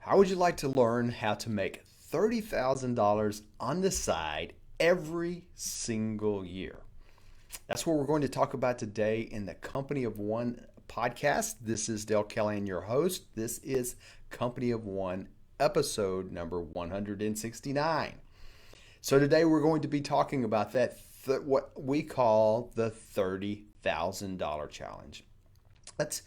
How would you like to learn how to make $30,000 on the side every single year? That's what we're going to talk about today in the Company of One podcast. This is Dale Callahan, your host. This is Company of One, episode number 169. So today we're going to be talking about what we call the $30,000 challenge. That's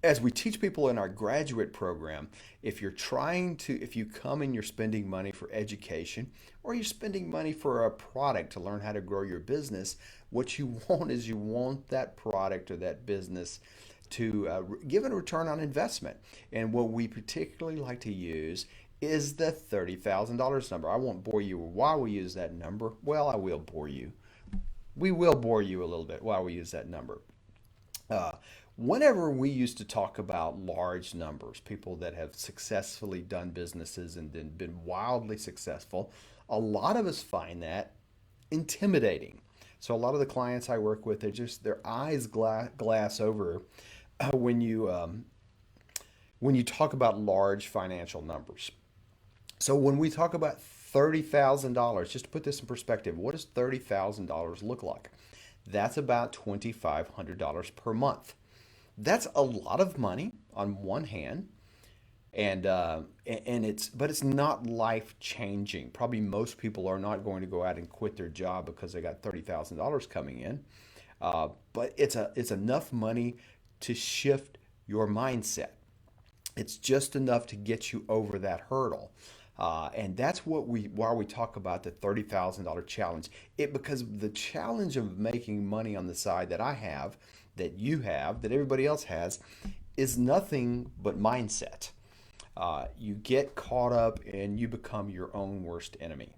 as we teach people in our graduate program, if you come and you're spending money for education or you're spending money for a product to learn how to grow your business, what you want is you want that product or that business to give a return on investment. And what we particularly like to use is the $30,000 number. I won't bore you why we use that number. Well, I will bore you. We will bore you a little bit why we use that number. Uh, Whenever we used to talk about large numbers, people that have successfully done businesses and then been wildly successful, a lot of us find that intimidating. So a lot of the clients I work with, their eyes glass over when you talk about large financial numbers. So when we talk about $30,000, just to put this in perspective, what does $30,000 look like? That's about $2,500 per month. That's a lot of money on one hand, and it's not life changing. Probably most people are not going to go out and quit their job because they got $30,000 coming in, but it's enough money to shift your mindset. It's just enough to get you over that hurdle. And that's why we talk about the $30,000 challenge. Because the challenge of making money on the side that I have, that you have, that everybody else has, is nothing but mindset. You get caught up and you become your own worst enemy.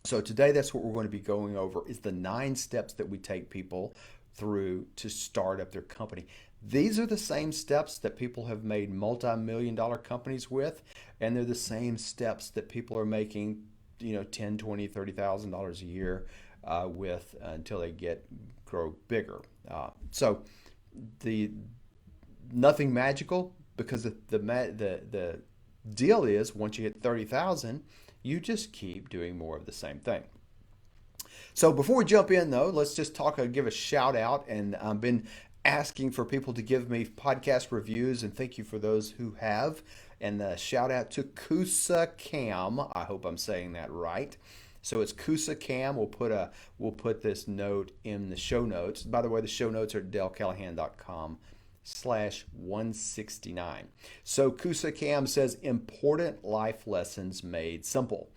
So today, that's what we're going to be going over is the 9 steps that we take people through to start up their company. These are the same steps that people have made multi-million dollar companies with, and they're the same steps that people are making, 10, 20, $30,000 a year with until they grow bigger. So the nothing magical, because the deal is once you hit 30,000, you just keep doing more of the same thing. So before we jump in, though, let's just give a shout out. And I've been asking for people to give me podcast reviews, and thank you for those who have. And shout out to Kusa Cam. I hope I'm saying that right. So it's Kusa Cam. We'll put this note in the show notes. By the way, the show notes are at dalecallahan.com/169. So Kusa Cam says important life lessons made simple.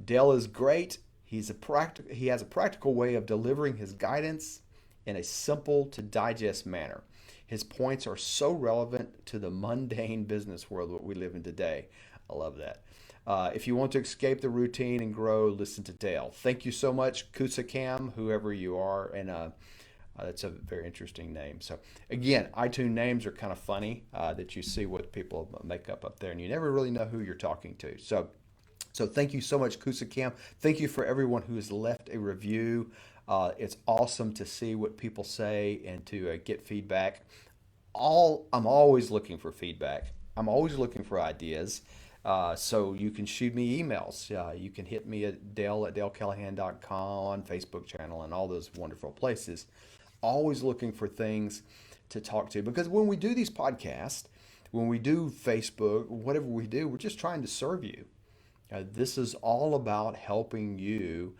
Dale is great. He has a practical way of delivering his guidance in a simple to digest manner. His points are so relevant to the mundane business world that we live in today. I love that. If you want to escape the routine and grow, listen to Dale. Thank you so much, Kusa Cam, whoever you are, and that's a very interesting name. So again, iTunes names are kind of funny that you see what people make up there, and you never really know who you're talking to. So thank you so much, Kusa Cam. Thank you for everyone who has left a review. It's awesome to see what people say and to get feedback. I'm always looking for feedback. I'm always looking for ideas. So you can shoot me emails. You can hit me at dale@dalecallahan.com, Facebook channel, and all those wonderful places. Always looking for things to talk to, because when we do these podcasts, when we do Facebook, whatever we do, we're just trying to serve you. This is all about helping you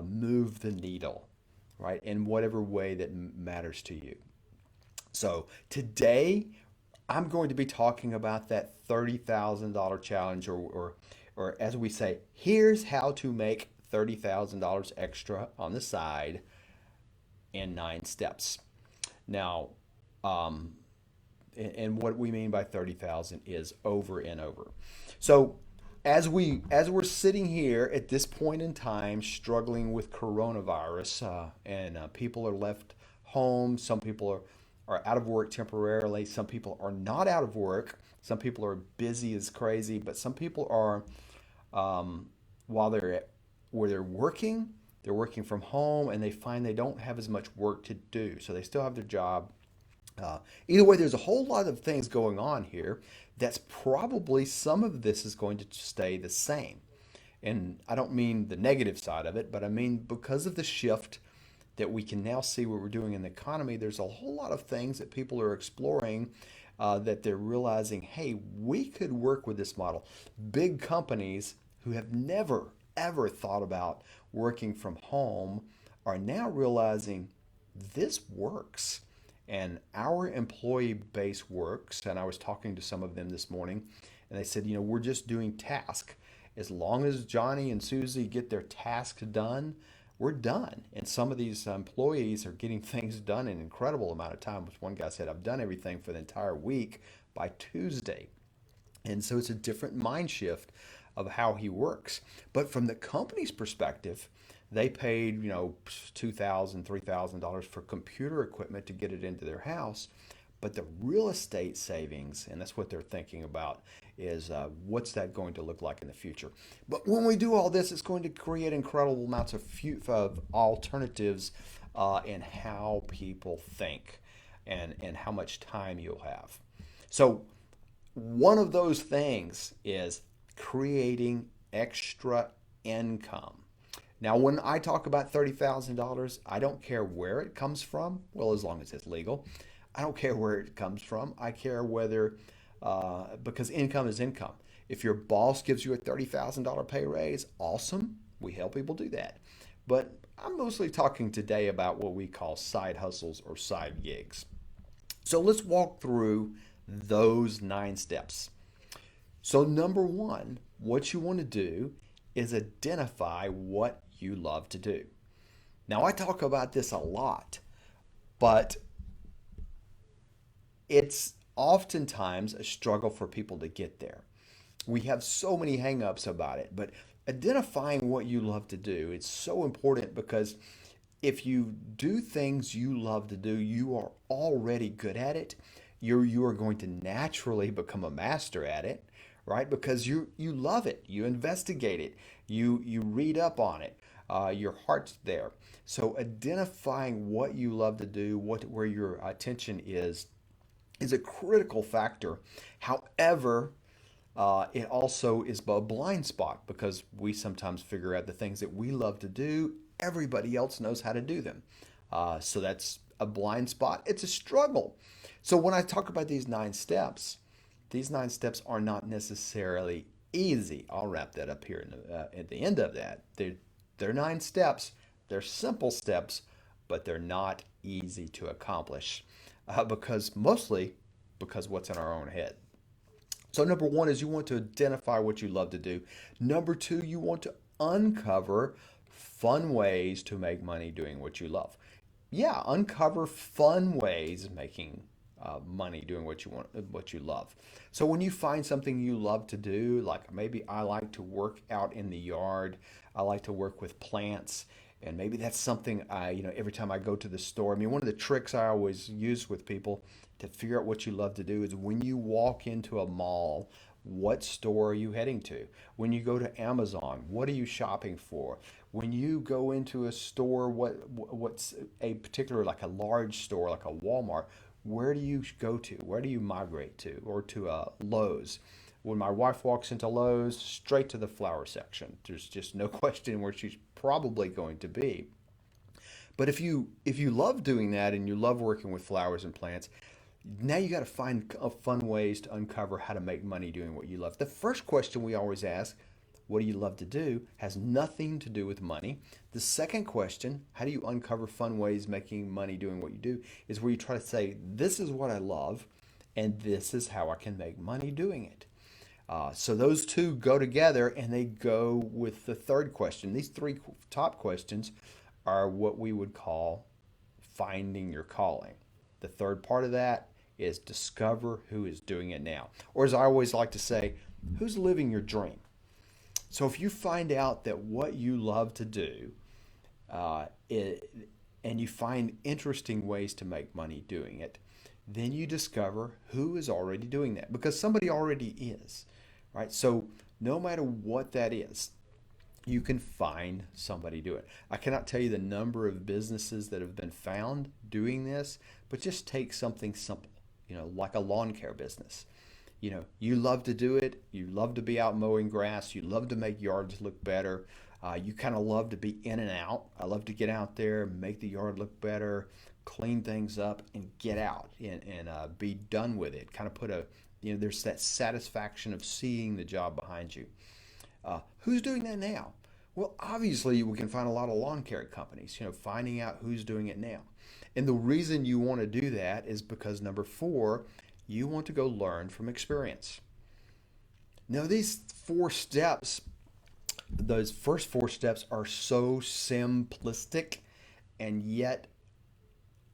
move the needle, right, in whatever way that matters to you. So today, I'm going to be talking about that $30,000 challenge, or as we say, here's how to make $30,000 extra on the side in 9 steps. Now, and what we mean by 30,000 is over and over. So as we're sitting here at this point in time struggling with coronavirus, and people are left home, some people are out of work temporarily, some people are not out of work, some people are busy as crazy, but some people are, while where they're working from home, and they find they don't have as much work to do, so they still have their job, Uh, Either way, there's a whole lot of things going on here that's probably some of this is going to stay the same. And I don't mean the negative side of it, but I mean because of the shift that we can now see what we're doing in the economy, there's a whole lot of things that people are exploring that they're realizing, hey, we could work with this model. Big companies who have never, ever thought about working from home are now realizing this works. And our employee base works. And I was talking to some of them this morning, and they said, we're just doing task. As long as Johnny and Susie get their task done, we're done. And some of these employees are getting things done in an incredible amount of time. Which one guy said, I've done everything for the entire week by Tuesday. And so it's a different mind shift of how he works. But from the company's perspective, they paid, $2,000, $3,000 for computer equipment to get it into their house. But the real estate savings, and that's what they're thinking about, is what's that going to look like in the future. But when we do all this, it's going to create incredible amounts of alternatives in how people think and how much time you'll have. So one of those things is creating extra income. Now, when I talk about $30,000, I don't care where it comes from. Well, as long as it's legal. I don't care where it comes from. I care whether, because income is income. If your boss gives you a $30,000 pay raise, awesome. We help people do that. But I'm mostly talking today about what we call side hustles or side gigs. So let's walk through those 9 steps. So number 1, what you want to do is identify what you love to do. Now, I talk about this a lot, but it's oftentimes a struggle for people to get there. We have so many hangups about it, but identifying what you love to do, it's so important because if you do things you love to do, you are already good at it. You are going to naturally become a master at it, right? Because you love it, you investigate it, you read up on it, your heart's there. So identifying what you love to do, where your attention is a critical factor. However, it also is a blind spot because we sometimes figure out the things that we love to do, everybody else knows how to do them. So that's a blind spot. It's a struggle. So when I talk about these 9 steps, these 9 steps are not necessarily easy. I'll wrap that up here at the end of that. They're 9 steps. They're simple steps, but they're not easy to accomplish mostly because what's in our own head. So number 1 is you want to identify what you love to do. Number 2, you want to uncover fun ways to make money doing what you love. Yeah, uncover fun ways of making money doing what you love. So when you find something you love to do, like maybe I like to work out in the yard, I like to work with plants, and maybe that's something every time I go to the store. I mean, one of the tricks I always use with people to figure out what you love to do is when you walk into a mall, what store are you heading to? When you go to Amazon, what are you shopping for? When you go into a store, what's a particular, like a large store, like a Walmart, where do you go to? Where do you migrate to? Or to Lowe's? When my wife walks into Lowe's, straight to the flower section. There's just no question where she's probably going to be. But if you love doing that and you love working with flowers and plants, now you got to find fun ways to uncover how to make money doing what you love. The first question we always ask, what do you love to do, has nothing to do with money. The second question, how do you uncover fun ways making money doing what you do, is where you try to say, this is what I love, and this is how I can make money doing it. So those two go together, and they go with the third question. These 3 top questions are what we would call finding your calling. The third part of that is discover who is doing it now. Or as I always like to say, who's living your dream? So if you find out that what you love to do, and you find interesting ways to make money doing it, then you discover who is already doing that, because somebody already is, right? So no matter what that is, you can find somebody do it. I cannot tell you the number of businesses that have been found doing this, but just take something simple, like a lawn care business. You love to do it. You love to be out mowing grass. You love to make yards look better. You kind of love to be in and out. I love to get out there, make the yard look better, clean things up, and get out and be done with it. Kind of there's that satisfaction of seeing the job behind you. Who's doing that now? Well, obviously, we can find a lot of lawn care companies, finding out who's doing it now. And the reason you want to do that is because number four, you want to go learn from experience. Now, these 4 steps, those first 4 steps are so simplistic, and yet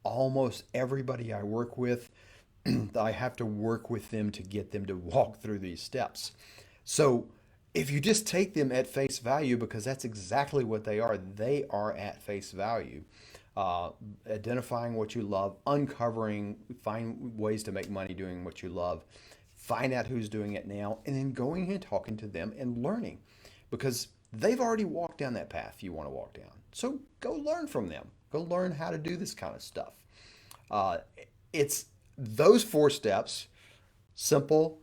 almost everybody I work with, I have to work with them to get them to walk through these steps. So if you just take them at face value, because that's exactly what they are at face value. Identifying what you love, uncovering, find ways to make money doing what you love, find out who's doing it now, and then going and talking to them and learning because they've already walked down that path you want to walk down. So go learn from them. Go learn how to do this kind of stuff. Uh, it's those 4 steps, simple,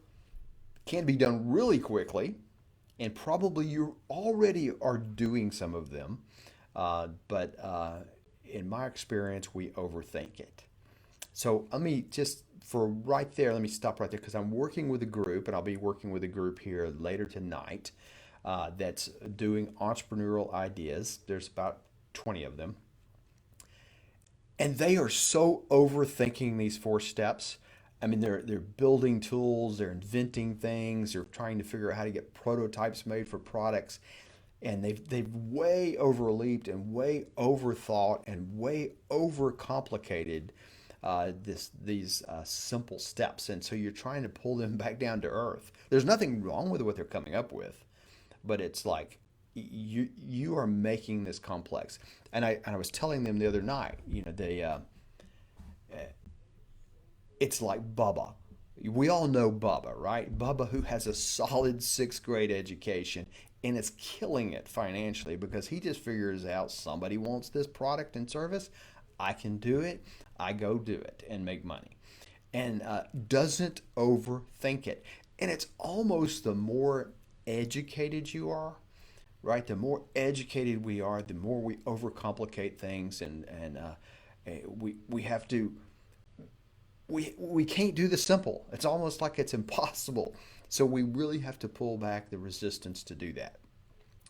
can be done really quickly, and probably you already are doing some of them. But in my experience, we overthink it. So let me just, for right there, let me stop right there because I'm working with a group, and I'll be working with a group here later tonight that's doing entrepreneurial ideas. There's about 20 of them. And they are so overthinking these 4 steps. I mean, they're building tools, they're inventing things, they're trying to figure out how to get prototypes made for products, and they've way overleaped and way overthought and way overcomplicated these simple steps. And so you're trying to pull them back down to earth. There's nothing wrong with what they're coming up with, but it's like you are making this complex. And I was telling them the other night, it's like Bubba. We all know Bubba, right? Bubba, who has a solid 6th grade education and is killing it financially because he just figures out somebody wants this product and service. I can do it. I go do it and make money. And doesn't overthink it. And it's almost the more educated you are, right? The more educated we are, the more we overcomplicate things, and we have to we can't do the simple. It's almost like it's impossible. So we really have to pull back the resistance to do that.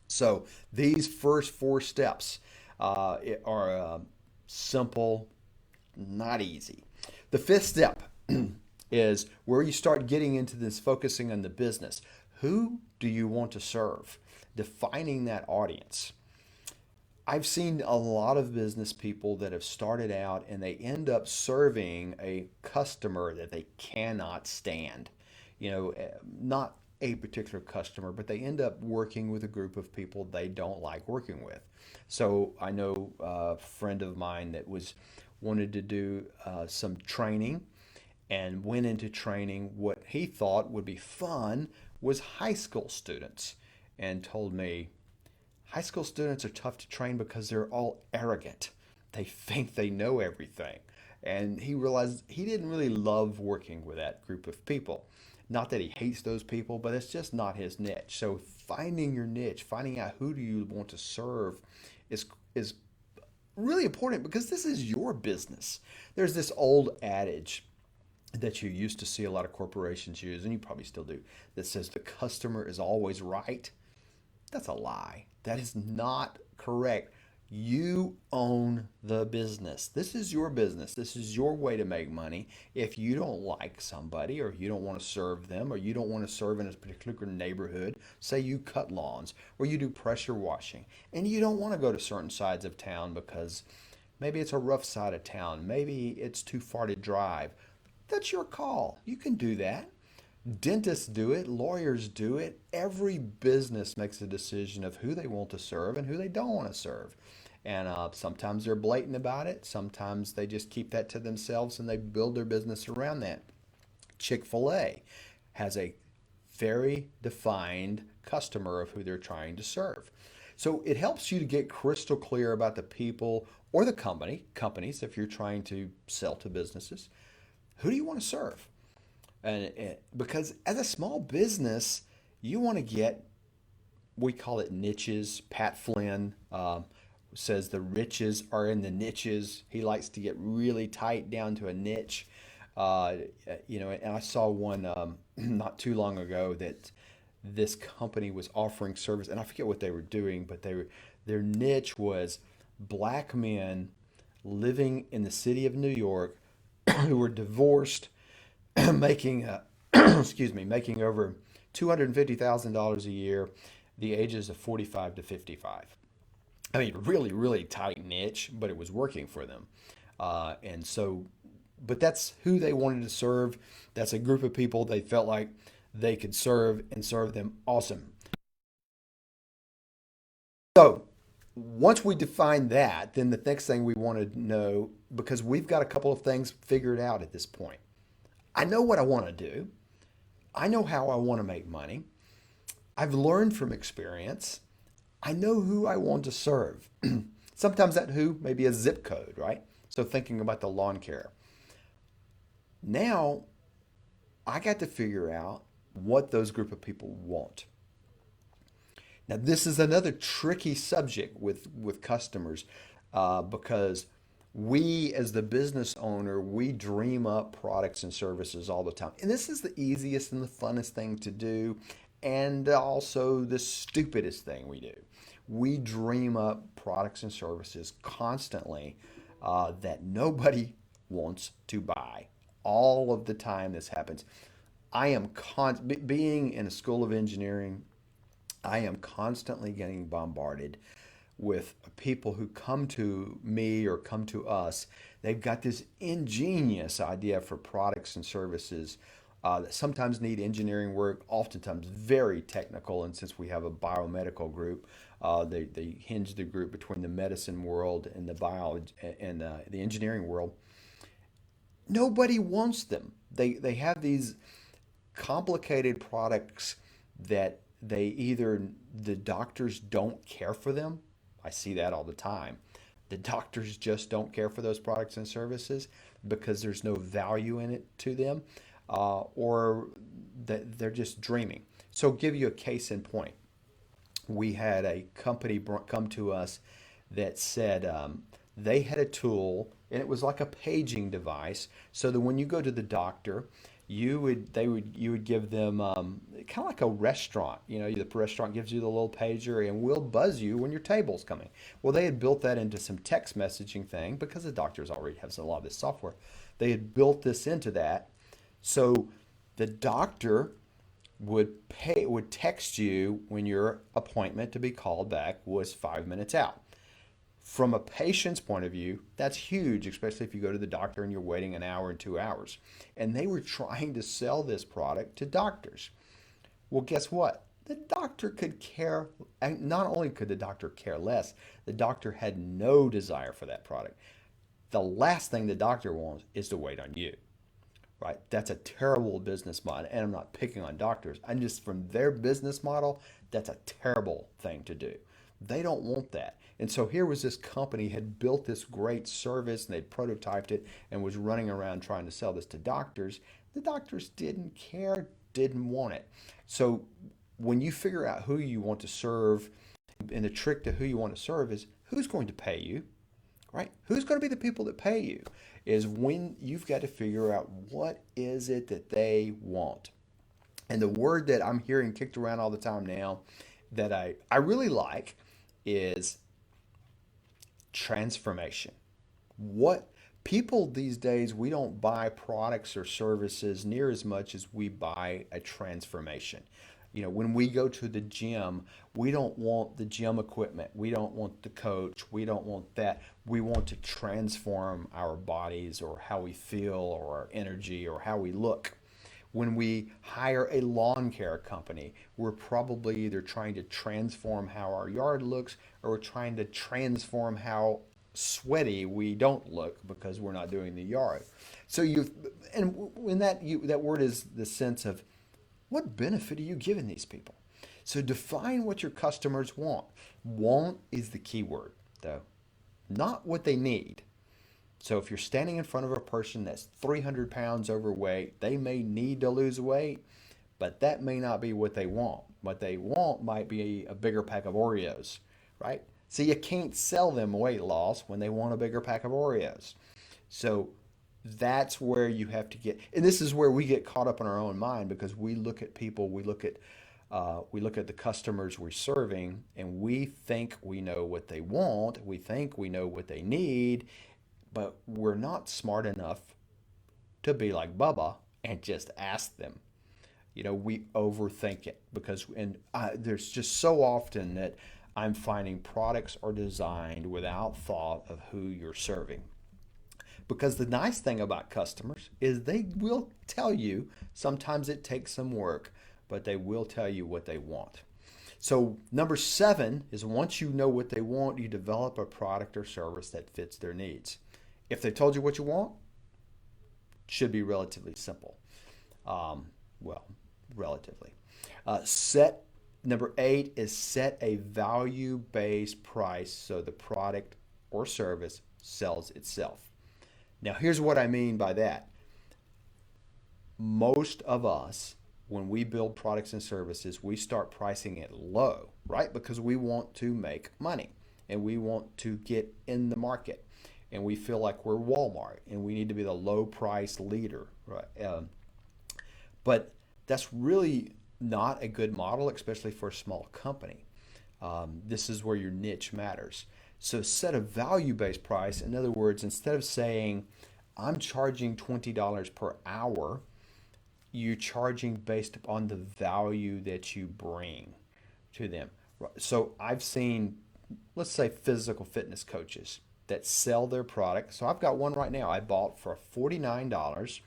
So these first 4 steps are simple, not easy. The 5th step is where you start getting into this focusing on the business. Who do you want to serve? Defining that audience. I've seen a lot of business people that have started out and they end up serving a customer that they cannot stand. Not a particular customer, but they end up working with a group of people they don't like working with. So I know a friend of mine that wanted to do some training and went into training. What he thought would be fun was high school students, and told me, high school students are tough to train because they're all arrogant. They think they know everything. And he realized he didn't really love working with that group of people. Not that he hates those people, but it's just not his niche. So finding your niche, finding out who do you want to serve is really important because this is your business. There's this old adage that you used to see a lot of corporations use, and you probably still do, that says the customer is always right. That's a lie. That is not correct. You own the business. This is your business. This is your way to make money. If you don't like somebody, or you don't want to serve them, or you don't want to serve in a particular neighborhood, say you cut lawns or you do pressure washing, and you don't want to go to certain sides of town because maybe it's a rough side of town, maybe it's too far to drive, that's your call. You can do that. Dentists do it, lawyers do it. Every business makes a decision of who they want to serve and who they don't want to serve. And sometimes they're blatant about it. Sometimes they just keep that to themselves and they build their business around that. Chick-fil-A has a very defined customer of who they're trying to serve. So it helps you to get crystal clear about the people or the companies, if you're trying to sell to businesses. Who do you want to serve? And because as a small business, you want to get, we call it niches. Pat Flynn says the riches are in the niches. He likes to get really tight down to a niche. Uh, and I saw one not too long ago that this company was offering service, and I forget what they were doing, but their niche was black men living in the city of New York who were divorced, making excuse me, making over $250,000 a year, the ages of 45 to 55. I mean, really, really tight niche, but it was working for them. And so, but that's who they wanted to serve. That's a group of people they felt like they could serve and serve them awesome. So, once we define that, then the next thing we want to know, because we've got a couple of things figured out at this point. I know what I want to do. I know how I want to make money. I've learned from experience. I know who I want to serve. Sometimes that who may be a zip code, right? So thinking about the lawn care. Now I got to figure out what those group of people want. Now this is another tricky subject with customers because we as the business owner, we dream up products and services all the time. And this is the easiest and the funnest thing to do, and also the stupidest thing we do. We dream up products and services constantly that nobody wants to buy. All of the time this happens. Being in a school of engineering, I am constantly getting bombarded with people who come to me or come to us. They've got this ingenious idea for products and services that sometimes need engineering work, oftentimes very technical. And since we have a biomedical group, they hinge the group between the medicine world and the biology and the engineering world. Nobody wants them. They have these complicated products that the doctors don't care for them. I see that all the time. The doctors just don't care for those products and services because there's no value in it to them, or that they're just dreaming. So, I'll give you a case in point. We had a company come to us that said they had a tool, and it was like a paging device, so that when you go to the doctor, you would give them kind of like a restaurant. The restaurant gives you the little pager and will buzz you when your table's coming. Well, they had built that into some text messaging thing because the doctors already have a lot of this software. They had built this into that, so the doctor would text you when your appointment to be called back was 5 minutes out. From a patient's point of view, that's huge, especially if you go to the doctor and you're waiting an hour and 2 hours. And they were trying to sell this product to doctors. Well, guess what? The doctor could care, and not only could the doctor care less, the doctor had no desire for that product. The last thing the doctor wants is to wait on you, right? That's a terrible business model. And I'm not picking on doctors. I'm just from their business model, that's a terrible thing to do. They don't want that. And so here was this company had built this great service and they'd prototyped it and was running around trying to sell this to doctors. The doctors didn't care, didn't want it. So when you figure out who you want to serve, and the trick to who you want to serve is who's going to pay you, right? Who's going to be the people that pay you is when you've got to figure out what is it that they want. And the word that I'm hearing kicked around all the time now that I really like is transformation. What people these days, we don't buy products or services near as much as we buy a transformation. When we go to the gym, we don't want the gym equipment. We don't want the coach. We don't want that. We want to transform our bodies or how we feel or our energy or how we look. When we hire a lawn care company, we're probably either trying to transform how our yard looks or we're trying to transform how sweaty we don't look because we're not doing the yard. So and when that word is the sense of what benefit are you giving these people? So define what your customers want. Want is the key word, though, not what they need. So if you're standing in front of a person that's 300 pounds overweight, they may need to lose weight, but that may not be what they want. What they want might be a bigger pack of Oreos, right? So you can't sell them weight loss when they want a bigger pack of Oreos. So that's where you have to get, and this is where we get caught up in our own mind because we look at people, we look at the customers we're serving, and we think we know what they want, we think we know what they need, but we're not smart enough to be like Bubba and just ask them. We overthink it because, and there's just so often that I'm finding products are designed without thought of who you're serving. Because the nice thing about customers is they will tell you, sometimes it takes some work, but they will tell you what they want. So number 7 is once you know what they want, you develop a product or service that fits their needs. If they told you what you want, it should be relatively simple. Well, relatively. Number 8 is set a value-based price so the product or service sells itself. Now, here's what I mean by that. Most of us, when we build products and services, we start pricing it low, right? Because we want to make money and we want to get in the market. And we feel like we're Walmart and we need to be the low price leader, right? But that's really not a good model, especially for a small company. This is where your niche matters. So set a value-based price. In other words, instead of saying, I'm charging $20 per hour, you're charging based upon the value that you bring to them. So I've seen, let's say, physical fitness coaches that sell their product. So I've got one right now I bought for $49.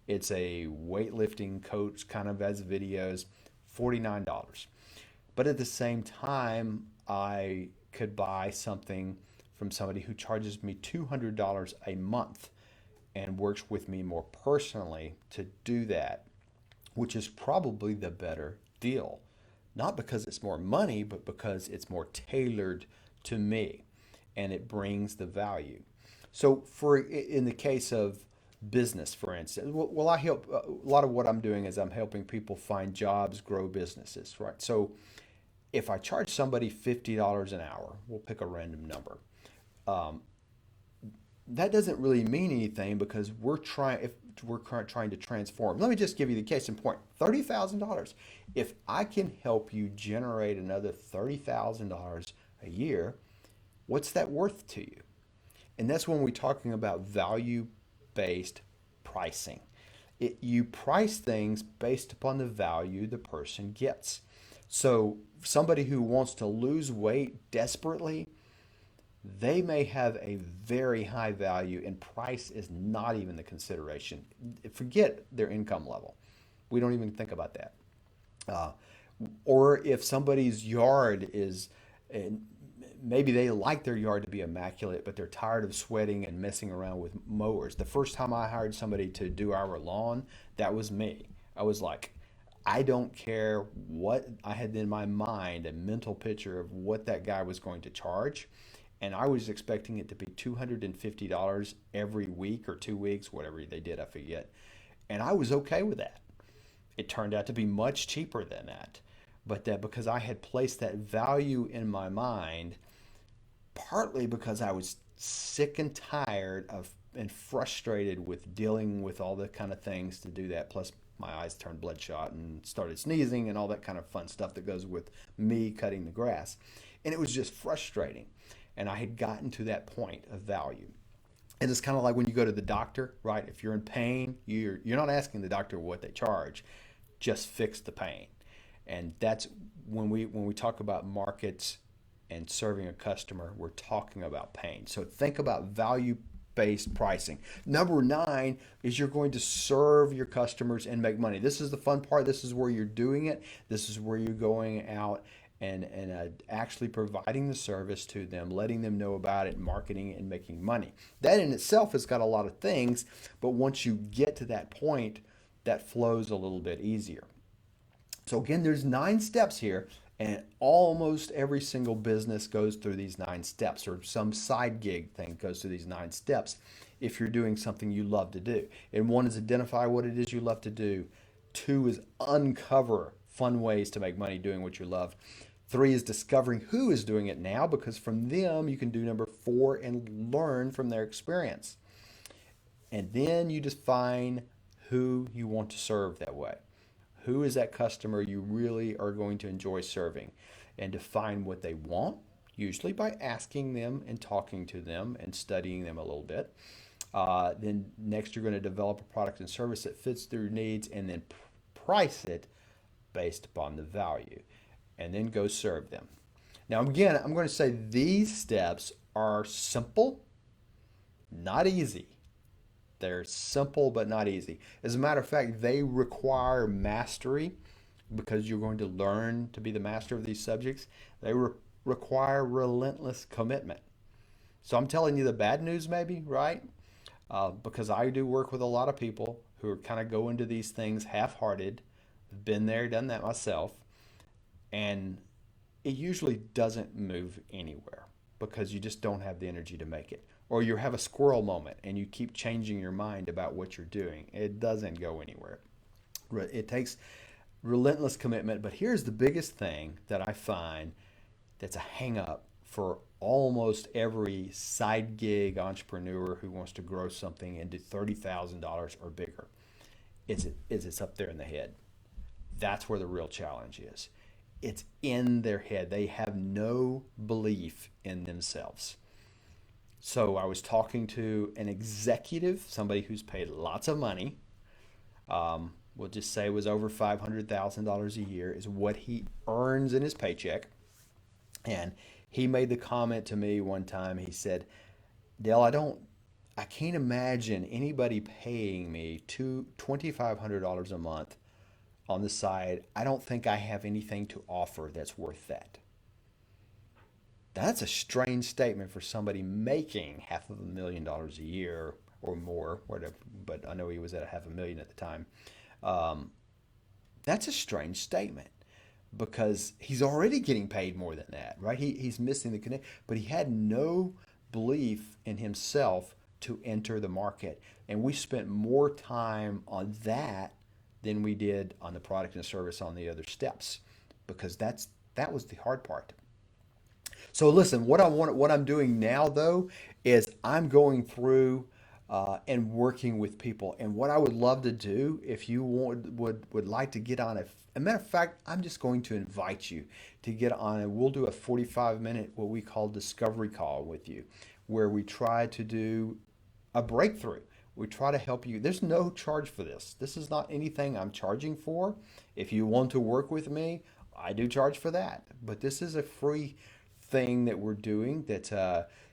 It's a weightlifting coach, kind of as videos, $49. But at the same time, I could buy something from somebody who charges me $200 a month and works with me more personally to do that, which is probably the better deal. Not because it's more money, but because it's more tailored to me and it brings the value. So in the case of business, for instance, well, I help, a lot of what I'm doing is I'm helping people find jobs, grow businesses, right? So if I charge somebody $50 an hour, we'll pick a random number. That doesn't really mean anything because we're trying to transform. Let me just give you the case in point. $30,000. If I can help you generate another $30,000 a year, what's that worth to you? And that's when we're talking about value-based pricing. You price things based upon the value the person gets. So somebody who wants to lose weight desperately, they may have a very high value and price is not even the consideration. Forget their income level. We don't even think about that. Or if somebody's yard is, maybe they like their yard to be immaculate, but they're tired of sweating and messing around with mowers. The first time I hired somebody to do our lawn, that was me. I was like, I don't care what I had in my mind, a mental picture of what that guy was going to charge. And I was expecting it to be $250 every week or 2 weeks, whatever they did, I forget. And I was okay with that. It turned out to be much cheaper than that. But that because I had placed that value in my mind, partly because I was sick and tired of and frustrated with dealing with all the kind of things to do that. Plus my eyes turned bloodshot and started sneezing and all that kind of fun stuff that goes with me cutting the grass. And it was just frustrating. And I had gotten to that point of value. And it's kind of like when you go to the doctor, right? If you're in pain, you're not asking the doctor what they charge, just fix the pain. And that's when we talk about markets and serving a customer, we're talking about pain. So think about value-based pricing. Number 9 is you're going to serve your customers and make money. This is the fun part. This is where you're doing it. This is where you're going out and actually providing the service to them, letting them know about it, marketing and making money. That in itself has got a lot of things, but once you get to that point, that flows a little bit easier. So again, there's 9 steps here. And almost every single business goes through these 9 steps, or some side gig thing goes through these 9 steps if you're doing something you love to do. And one is identify what it is you love to do. 2 is uncover fun ways to make money doing what you love. 3 is discovering who is doing it now, because from them you can do number 4 and learn from their experience. And then you define who you want to serve that way. Who is that customer you really are going to enjoy serving? And define what they want, usually by asking them and talking to them and studying them a little bit. Then next, you're going to develop a product and service that fits their needs, and then price it based upon the value, and then go serve them. Now, again, I'm going to say these steps are simple, not easy. They're simple but not easy. As a matter of fact, they require mastery, because you're going to learn to be the master of these subjects. They require relentless commitment. So I'm telling you the bad news, maybe, right? Because I do work with a lot of people who are kind of go into these things half-hearted. Been there, done that myself. And it usually doesn't move anywhere because you just don't have the energy to make it. Or you have a squirrel moment and you keep changing your mind about what you're doing. It doesn't go anywhere. It takes relentless commitment. But here's the biggest thing that I find that's a hang up for almost every side gig entrepreneur who wants to grow something into $30,000 or bigger. It's up there in the head. That's where the real challenge is. It's in their head. They have no belief in themselves. So I was talking to an executive, somebody who's paid lots of money. We'll just say it was over $500,000 a year is what he earns in his paycheck. And he made the comment to me one time. He said, Dale, I can't imagine anybody paying me $2,500 a month on the side. I don't think I have anything to offer that's worth that. That's a strange statement for somebody making $500,000 a year or more, whatever. But I know he was at $500,000 at the time. That's a strange statement because he's already getting paid more than that, right? He's missing the connect, but he had no belief in himself to enter the market. And we spent more time on that than we did on the product and service on the other steps, because that was the hard part. So listen, what I'm doing now though is I'm going through and working with people. And what I would love to do, if you would like to get on a matter of fact, I'm just going to invite you to get on, and we'll do a 45-minute what we call discovery call with you, where we try to do a breakthrough. We try to help you. There's no charge for this. This is not anything I'm charging for. If you want to work with me, I do charge for that. But this is a free thing that we're doing that's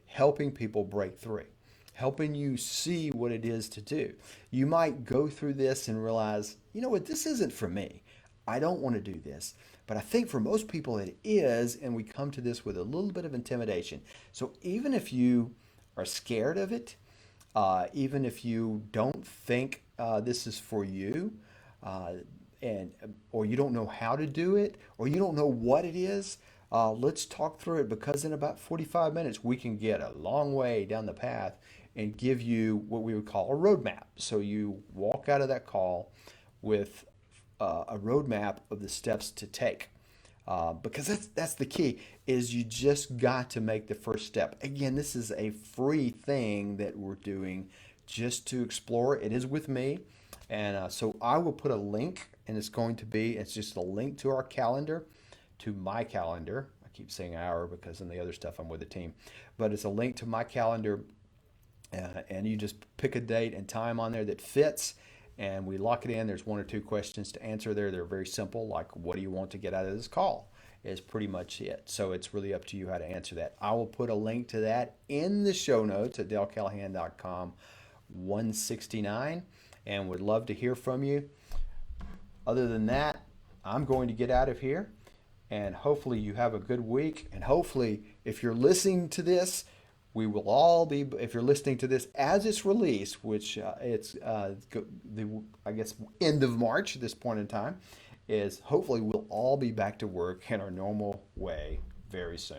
helping people break through, helping you see what it is to do. You might go through this and realize, you know what, this isn't for me. I don't want to do this. But I think for most people it is, and we come to this with a little bit of intimidation. So even if you are scared of it, even if you don't think this is for you, or you don't know how to do it, or you don't know what it is, let's talk through it, because in about 45 minutes we can get a long way down the path and give you what we would call a roadmap. So you walk out of that call with a roadmap of the steps to take. Because that's the key, is you just got to make the first step. Again, this is a free thing that we're doing just to explore. It is with me. And so I will put a link, and it's just a link to our calendar, to my calendar. I keep saying our because in the other stuff I'm with the team. But it's a link to my calendar, and you just pick a date and time on there that fits. And we lock it in. There's 1 or 2 questions to answer there. They're very simple, like what do you want to get out of this call is pretty much it. So it's really up to you how to answer that. I will put a link to that in the show notes at dalecallahan.com 169, and would love to hear from you. Other than that, I'm going to get out of here, and hopefully you have a good week. And hopefully if you're listening to this, we will all be, if you're listening to this as it's released, which it's I guess end of March at this point in time, is hopefully we'll all be back to work in our normal way very soon.